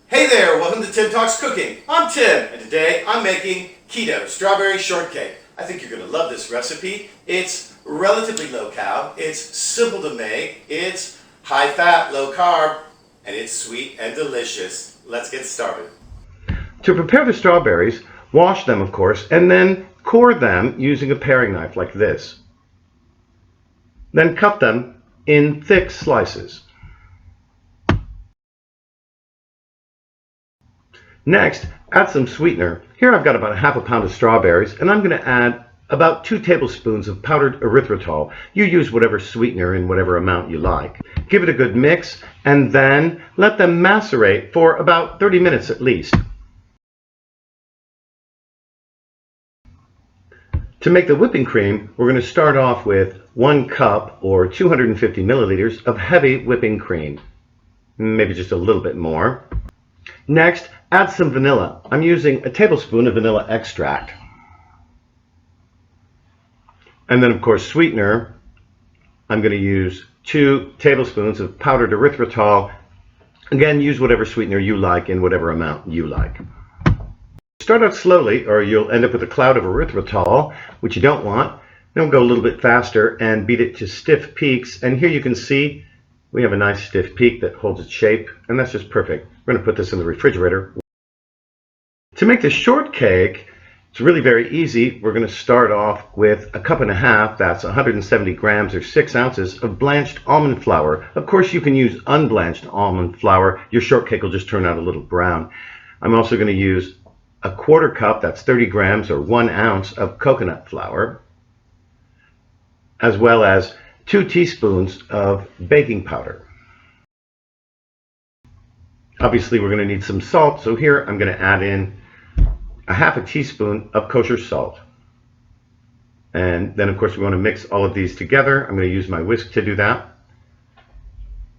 Hey there, welcome to Tim Talks Cooking. I'm Tim, and today I'm making keto strawberry shortcake. I think you're going to love this recipe. It's relatively low carb, it's simple to make, it's high fat, low carb, and it's sweet and delicious. Let's get started. To prepare the strawberries, wash them of course, and then core them using a paring knife like this. Then cut them in thick slices. Next, add some sweetener. Here I've got about a half a pound of strawberries, and I'm going to add about 2 tablespoons of powdered erythritol. You use whatever sweetener in whatever amount you like. Give it a good mix, and then let them macerate for about 30 minutes at least. To make the whipping cream, we're going to start off with 1 cup or 250 milliliters of heavy whipping cream. Maybe just a little bit more. Next, add some vanilla. I'm using a tablespoon of vanilla extract. And then, of course, sweetener. I'm going to use 2 tablespoons of powdered erythritol. Again, use whatever sweetener you like in whatever amount you like. Start out slowly or you'll end up with a cloud of erythritol, which you don't want. Then we'll go a little bit faster and beat it to stiff peaks. And here you can see we have a nice stiff peak that holds its shape, and that's just perfect. We're going to put this in the refrigerator. To make the shortcake, it's really very easy. We're going to start off with a cup and a half, that's 170 grams or 6 ounces of blanched almond flour. Of course, you can use unblanched almond flour. Your shortcake will just turn out a little brown. I'm also going to use a quarter cup, that's 30 grams or 1 ounce of coconut flour, as well as 2 teaspoons of baking powder. Obviously, we're going to need some salt, so here I'm going to add in a half a teaspoon of kosher salt. And then, of course, we want to mix all of these together. I'm going to use my whisk to do that.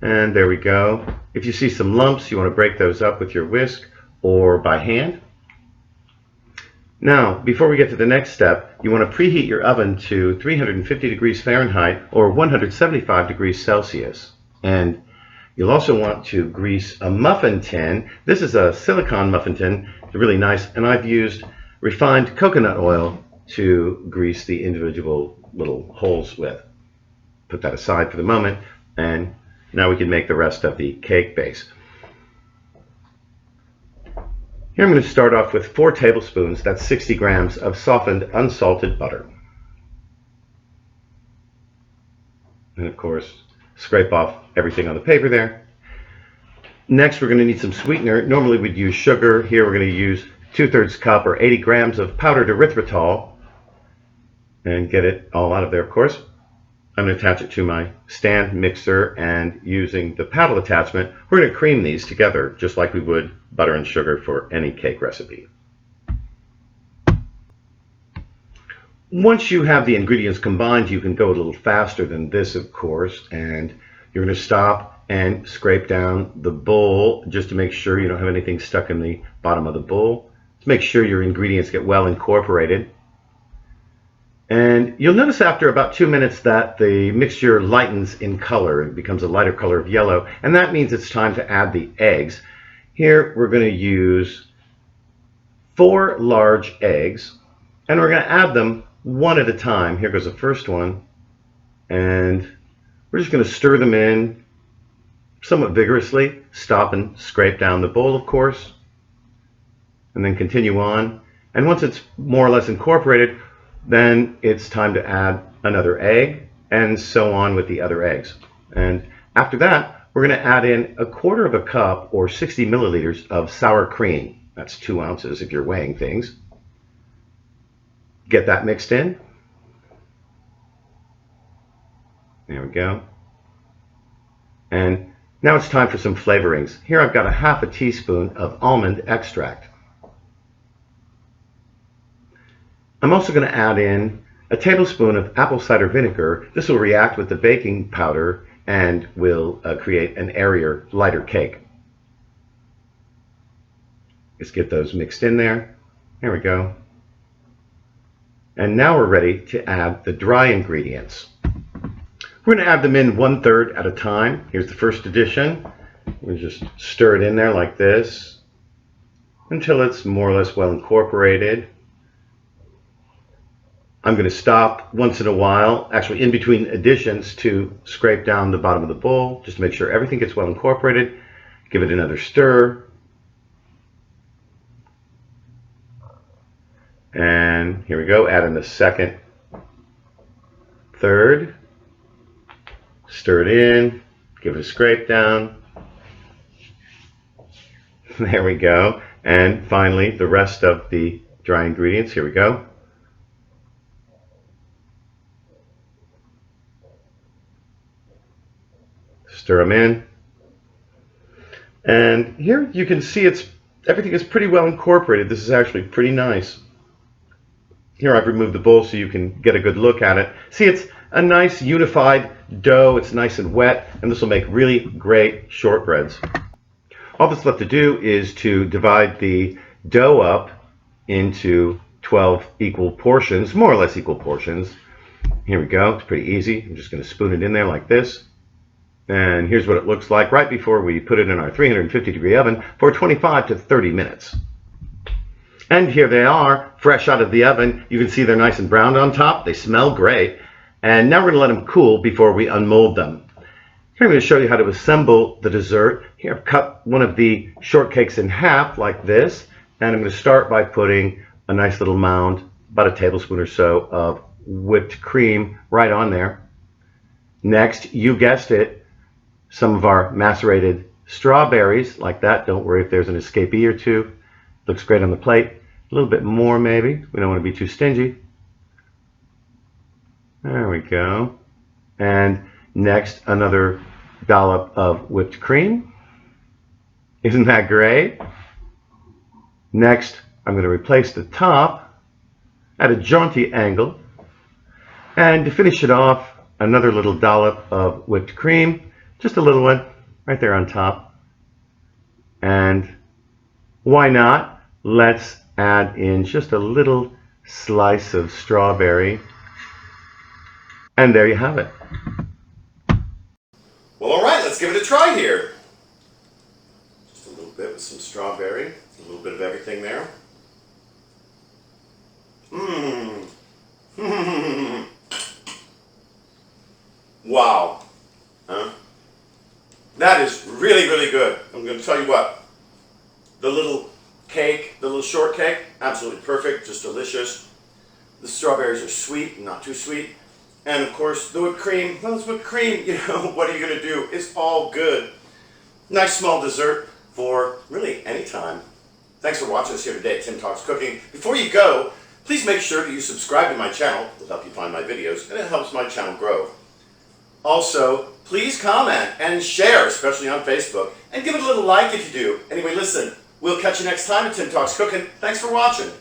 And there we go. If you see some lumps, you want to break those up with your whisk or by hand. Now, before we get to the next step, you want to preheat your oven to 350 degrees Fahrenheit or 175 degrees Celsius. And you'll also want to grease a muffin tin. This is a silicone muffin tin. It's really nice, and I've used refined coconut oil to grease the individual little holes with. Put that aside for the moment, and now we can make the rest of the cake base. Here I'm going to start off with 4 tablespoons, that's 60 grams, of softened unsalted butter. And of course, scrape off everything on the paper there. Next, we're going to need some sweetener. Normally we'd use sugar. Here we're going to use 2/3 cup or 80 grams of powdered erythritol. And get it all out of there, of course. I'm going to attach it to my stand mixer, and using the paddle attachment, we're going to cream these together just like we would butter and sugar for any cake recipe. Once you have the ingredients combined, you can go a little faster than this, of course, and you're going to stop and scrape down the bowl just to make sure you don't have anything stuck in the bottom of the bowl. To make sure your ingredients get well incorporated. And you'll notice after about 2 minutes that the mixture lightens in color and becomes a lighter color of yellow, and that means it's time to add the eggs. Here we're going to use 4 large eggs, and we're going to add them one at a time. Here goes the first one, and we're just going to stir them in somewhat vigorously. Stop and scrape down the bowl, of course, and then continue on. And once it's more or less incorporated, then it's time to add another egg, and so on with the other eggs. And after that, we're going to add in 1/4 cup or 60 milliliters of sour cream. That's 2 ounces if you're weighing things. Get that mixed in. There we go. And now it's time for some flavorings. Here I've got a half a teaspoon of almond extract. I'm also going to add in a tablespoon of apple cider vinegar. This will react with the baking powder and will create an airier, lighter cake. Just get those mixed in there. There we go. And now we're ready to add the dry ingredients. We're going to add them in 1/3 at a time. Here's the first addition. We just stir it in there like this. until it's more or less well incorporated. I'm going to stop once in a while, actually in between additions, to scrape down the bottom of the bowl just to make sure everything gets well incorporated. Give it another stir. And here we go, add in the second, third, stir it in, give it a scrape down. There we go. And finally, the rest of the dry ingredients, here we go. Stir them in. And here you can see everything is pretty well incorporated. This is actually pretty nice. Here I've removed the bowl so you can get a good look at it. See, it's a nice unified dough. It's nice and wet, and this will make really great shortbreads. All that's left to do is to divide the dough up into 12 equal portions, more or less equal portions. Here we go. It's pretty easy. I'm just going to spoon it in there like this. And here's what it looks like right before we put it in our 350-degree oven for 25 to 30 minutes. And here they are, fresh out of the oven. You can see they're nice and browned on top. They smell great. And now we're going to let them cool before we unmold them. Here I'm going to show you how to assemble the dessert. Here I've cut one of the shortcakes in half like this. And I'm going to start by putting a nice little mound, about a tablespoon or so, of whipped cream right on there. Next, you guessed it, some of our macerated strawberries like that. Don't worry if there's an escapee or two. Looks great on the plate. A little bit more maybe. We don't want to be too stingy. There we go. And next, another dollop of whipped cream. Isn't that great? Next, I'm going to replace the top at a jaunty angle. And to finish it off, another little dollop of whipped cream. Just a little one right there on top. And why not? Let's add in just a little slice of strawberry. And there you have it. Well, all right, let's give it a try here. Just a little bit with some strawberry, a little bit of everything there. Wow. Huh? That is really, really good. I'm going to tell you what. The little cake, the little shortcake, absolutely perfect, just delicious. The strawberries are sweet, not too sweet. And of course, the whipped cream, well, it's whipped cream, you know, what are you going to do? It's all good. Nice small dessert for really any time. Thanks for watching us here today at Tim Talks Cooking. Before you go, please make sure that you subscribe to my channel. It'll help you find my videos, and it helps my channel grow. Also, please comment and share, especially on Facebook, and give it a little like if you do. Anyway, listen, we'll catch you next time at Tim Talks Cooking. Thanks for watching.